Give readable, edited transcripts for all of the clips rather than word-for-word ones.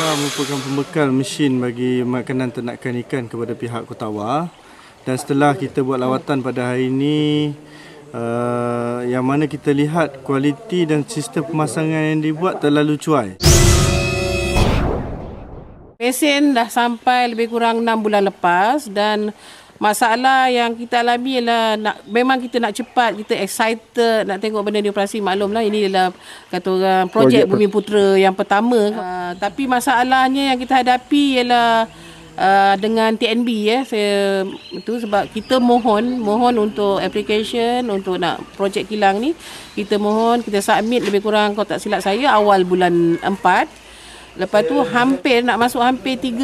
Besar merupakan pembekal mesin bagi makanan ternakan ikan kepada pihak Kotawa. Dan setelah kita buat lawatan pada hari ini, yang mana kita lihat kualiti dan sistem pemasangan yang dibuat terlalu cuai. Mesin dah sampai lebih kurang 6 bulan lepas dan masalah yang kita alami ialah memang kita nak cepat, kita excited nak tengok benda ni operasi. Maklumlah ini adalah kata orang projek Bumi Putera yang pertama. Tapi masalahnya yang kita hadapi ialah dengan TNB saya itu sebab kita mohon untuk application untuk nak projek kilang ni, kita mohon, kita submit lebih kurang kalau tak silap saya awal bulan 4. Lepas tu hampir 3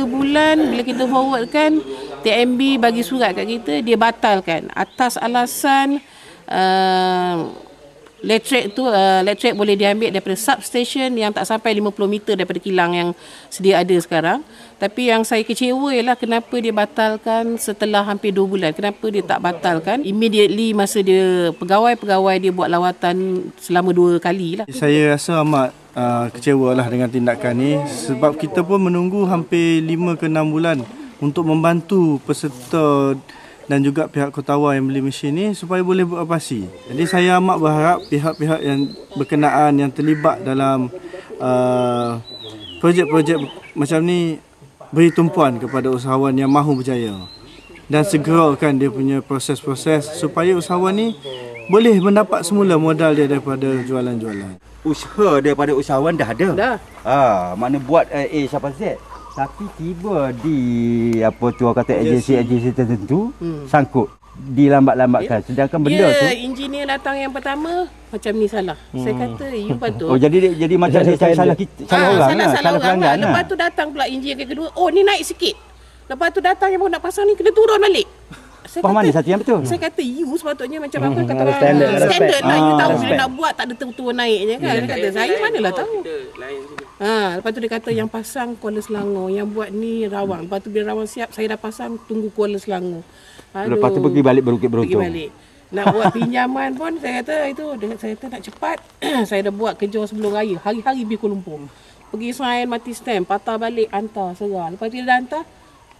bulan bila kita forwardkan, TNB bagi surat kat kita, dia batalkan atas alasan elektrik boleh diambil daripada substation yang tak sampai 50 meter daripada kilang yang sedia ada sekarang. Tapi yang saya kecewa ialah kenapa dia batalkan setelah hampir 2 bulan. Kenapa dia tak batalkan immediately masa dia pegawai-pegawai dia buat lawatan selama 2 kali lah. Saya rasa amat kecewa lah dengan tindakan ni sebab kita pun menunggu hampir 5 ke 6 bulan untuk membantu peserta dan juga pihak Kotawa yang beli mesin ni supaya boleh beroperasi. Jadi saya amat berharap pihak-pihak yang berkenaan yang terlibat dalam projek-projek macam ni beri tumpuan kepada usahawan yang mahu berjaya dan segerakan dia punya proses-proses supaya usahawan ni boleh mendapat semula modal dia daripada jualan-jualan. Usaha daripada usahawan dah ada. Dah. Mana buat A sampai Z. Tapi tiba di agensi tertentu sangkut dilambat-lambatkan. Sedangkan benda tu engineer datang yang pertama macam ni salah. Saya kata you patut. Oh jadi macam salah orang. Salah pelanggan. Lepas tu datang pula engineer yang kedua, oh ni naik sikit. Lepas tu datang yang baru nak pasang ni kena turun balik. Faham mana satu yang betul? Saya kata you sepatutnya macam apa kata orang standard lah. You tahu bila nak buat tak ada turun naiknya kan. Dia kata saya manalah tahu. Lepas tu dia kata yang pasang Kuala Selangor, yang buat ni Rawang. Lepas tu bila Rawang siap saya dah pasang, tunggu Kuala Selangor. Lepas tu pergi balik Bukit Beruntung. Pergi balik. Nak buat pinjaman pun saya kata saya kata nak cepat. Saya dah buat kerja sebelum raya. Hari-hari pergi Kuala Lumpur. Pergi sign, mati stamp, patah balik, hantar, serah. Lepas tu dia dah hantar.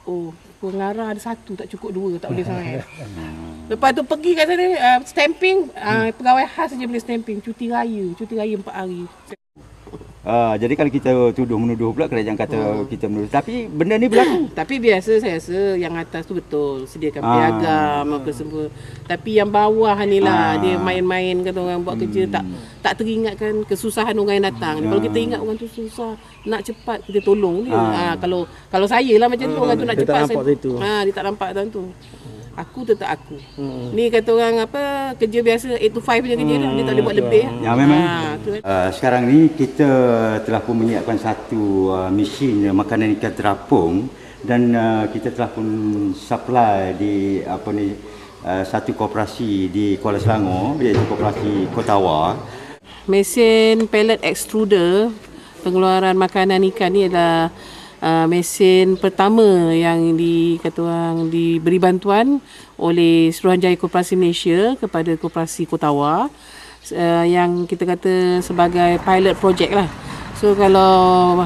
Oh, pengarah ada 1 tak cukup 2 tak boleh sign. Lepas tu pergi kat sana stamping, pegawai khas saja boleh stamping, cuti raya 4 hari. Jadi kalau kita menuduh pula kerajaan kata kita menuduh. Tapi benda ni berlaku. Tapi biasa saya rasa yang atas tu betul, sediakan piagam apa semua. Tapi yang bawah ni lah dia main-main kata orang buat kerja tak teringatkan kesusahan orang yang datang. Kalau kita ingat orang tu susah, nak cepat kita tolong dia. Kalau saya lah macam tu, orang tu nak cepat dia tak nampak tu. Aku tetap aku. Ni kata orang apa, kerja biasa 8 to 5 je kerja dah. Dia tak boleh buat lebih. Ya memang. Sekarang ni kita telah pun menyiapkan satu mesin makanan ikan terapung dan kita telah pun supply di satu koperasi di Kuala Selangor, iaitu koperasi Kotawa. Mesin pellet extruder pengeluaran makanan ikan ni adalah mesin pertama yang diberi bantuan oleh Suruhanjaya Koperasi Malaysia kepada Koperasi Kotawa yang kita kata sebagai pilot project lah. So kalau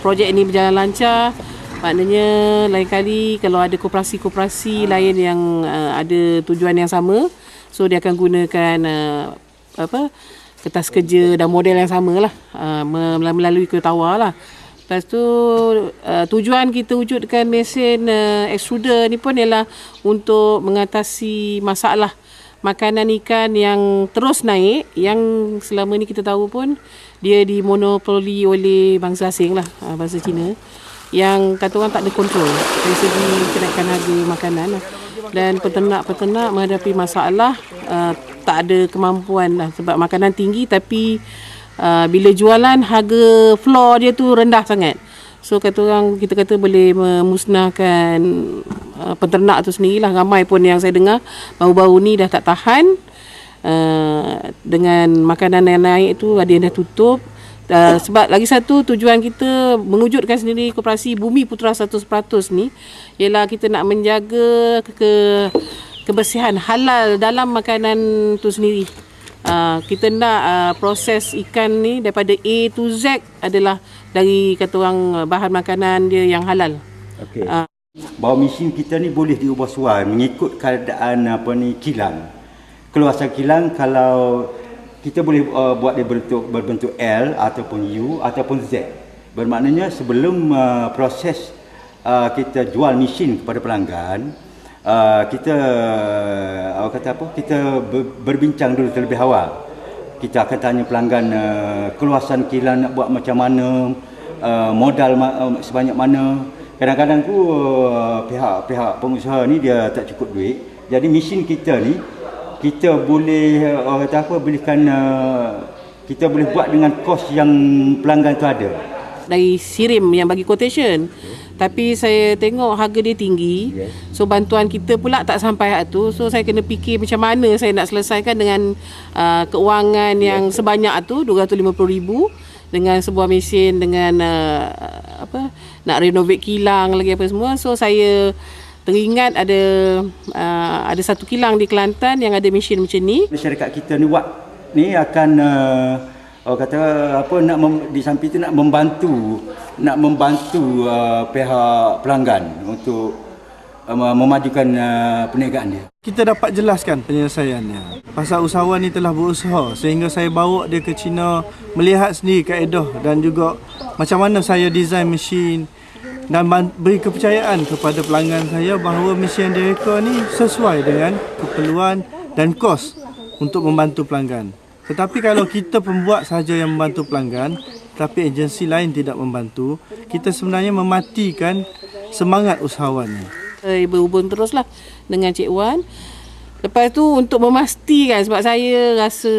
projek ini berjalan lancar, maknanya lain kali kalau ada koperasi-koperasi lain yang ada tujuan yang sama, so dia akan gunakan kertas kerja dan model yang sama lah melalui Kotawa lah. Lepas tu tujuan kita wujudkan mesin extruder ni pun ialah untuk mengatasi masalah makanan ikan yang terus naik, yang selama ni kita tahu pun dia dimonopoli oleh bangsa asing lah, bangsa Cina, yang kata orang tak ada kontrol dari segi kenaikan harga makanan lah. Dan peternak-peternak menghadapi masalah tak ada kemampuan lah sebab makanan tinggi tapi bila jualan harga floor dia tu rendah sangat. So kata orang, kita kata boleh memusnahkan peternak tu sendirilah. Ramai pun yang saya dengar baru-baru ni dah tak tahan dengan makanan yang naik tu, ada yang dah tutup. Sebab lagi satu tujuan kita mewujudkan sendiri koperasi Bumi Putera 100% ni ialah kita nak menjaga kebersihan halal dalam makanan tu sendiri. Kita nak proses ikan ni daripada A to Z adalah dari kata orang bahan makanan dia yang halal. Okey. Bahawa mesin kita ni boleh diubah suai mengikut keadaan kilang. Keluasan kilang, kalau kita boleh buat dia berbentuk L ataupun U ataupun Z. Bermaknanya sebelum proses kita jual mesin kepada pelanggan, kita kita berbincang dulu terlebih awal. Kita akan tanya pelanggan keluasan kilang nak buat macam mana, modal sebanyak mana. Kadang-kadang tu pihak pengusaha ni dia tak cukup duit. Jadi mesin kita ni kita boleh belikan, kita boleh buat dengan kos yang pelanggan tu ada. Dari Sirim yang bagi quotation. Tapi saya tengok harga dia tinggi. So bantuan kita pula tak sampai hak tu. So saya kena fikir macam mana saya nak selesaikan dengan keuangan yang sebanyak tu, 250,000 dengan sebuah mesin, dengan nak renovate kilang lagi apa semua. So saya teringat ada satu kilang di Kelantan yang ada mesin macam ni. Masyarakat kita ni akan di samping itu nak membantu pihak pelanggan untuk memajukan perniagaan dia. Kita dapat jelaskan penyelesaiannya. Pasal usahawan ni telah berusaha sehingga saya bawa dia ke China, melihat sendiri kaedah dan juga macam mana saya design mesin, dan beri kepercayaan kepada pelanggan saya bahawa mesin mereka ni sesuai dengan keperluan dan kos untuk membantu pelanggan. Tetapi kalau kita pembuat sahaja yang membantu pelanggan, tapi agensi lain tidak membantu, kita sebenarnya mematikan semangat usahawan ni. Saya berhubung teruslah dengan Cik Wan. Lepas tu untuk memastikan, sebab saya rasa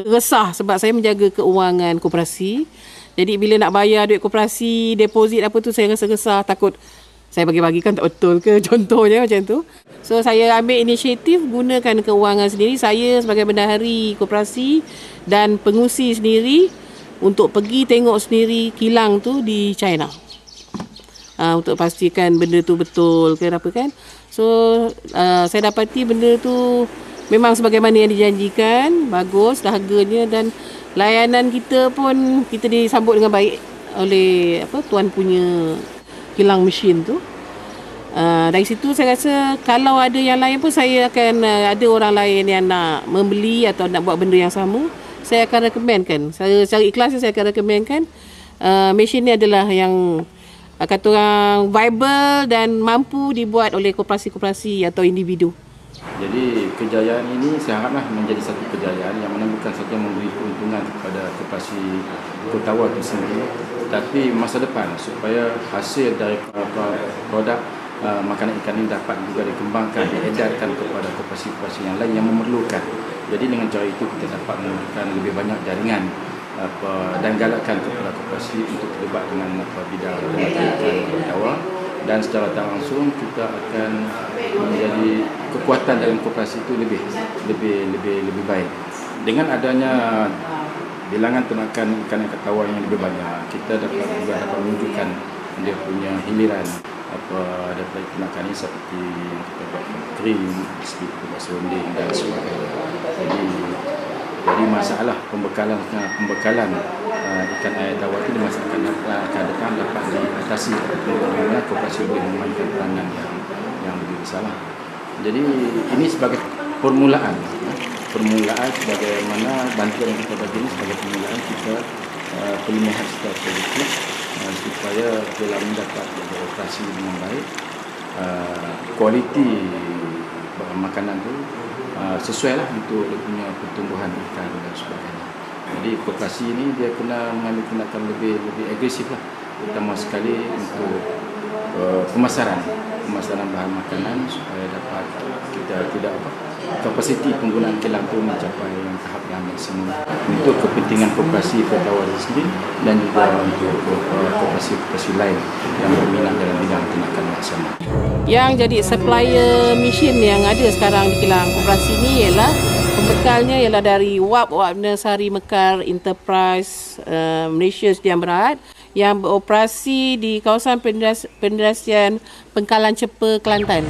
resah sebab saya menjaga keuangan koperasi. Jadi bila nak bayar duit koperasi, deposit apa tu, saya rasa resah, takut saya bagi-bagikan tak betul ke, contohnya macam tu. So saya ambil inisiatif gunakan keuangan sendiri, saya sebagai bendahari koperasi dan pengusi sendiri untuk pergi tengok sendiri kilang tu di China. Untuk pastikan benda tu betul ke apa kan. So saya dapati benda tu memang sebagaimana yang dijanjikan, bagus harganya, dan layanan kita pun kita disambut dengan baik oleh tuan punya kilang mesin tu. Dari situ saya rasa kalau ada yang lain pun saya akan ada orang lain yang nak membeli atau nak buat benda yang sama, saya akan rekomenkan. Saya secara ikhlas saya akan rekomenkan mesin ni adalah yang kata orang viable dan mampu dibuat oleh koperasi-koperasi atau individu. Jadi kejayaan ini saya haraplah menjadi satu kejayaan yang mana bukan saja memberi keuntungan kepada koperasi Kota Awar itu sendiri, tapi masa depan supaya hasil dari produk makanan ikan ini dapat juga dikembangkan, diedarkan kepada koperasi-koperasi yang lain yang memerlukan. Jadi dengan cara itu kita dapat memberikan lebih banyak jaringan dan galakkan kepada koperasi untuk terlibat dengan bidang ikan Kota Awar, dan secara tak langsung kita akan menjadi kekuatan dalam koperasi itu lebih baik. Dengan adanya bilangan ternakan ikan Kota Awar yang lebih banyak, kita dapat menunjukkan dia punya hiliran daripada ternakan ini seperti krim, seperti serunding dan sebagainya. Jadi masalah pembekalan ikan air tawar itu di masa akan datang dapat diatasi dengan koperasi boleh memainkan peranan yang lebih besar. Jadi ini sebagai permulaan sebagaimana bantuan yang kita bagi ini sebagai permulaan kita perlu melihat secara positif supaya dalam dapat beroperasi dengan baik, kualiti makanan itu sesuailah untuk dia punya pertumbuhan ikan dan sebagainya. Jadi koperasi ini dia kena mengambil tindakan lebih agresif lah, terutama sekali untuk pemasaran bahan makanan supaya dapat kita tidak kapasiti penggunaan kilang itu mencapai tahap yang maksimum untuk kepentingan koperasi Kota Awar sendiri dan juga untuk koperasi lain yang berminat dalam bidang ternakan yang sama. Yang jadi supplier mesin yang ada sekarang di kilang koperasi ni ialah pembekalnya ialah dari WAP Sari Mekar Enterprise Malaysia Sdn Bhd yang beroperasi di kawasan pendedasan Pengkalan Cepa, Kelantan.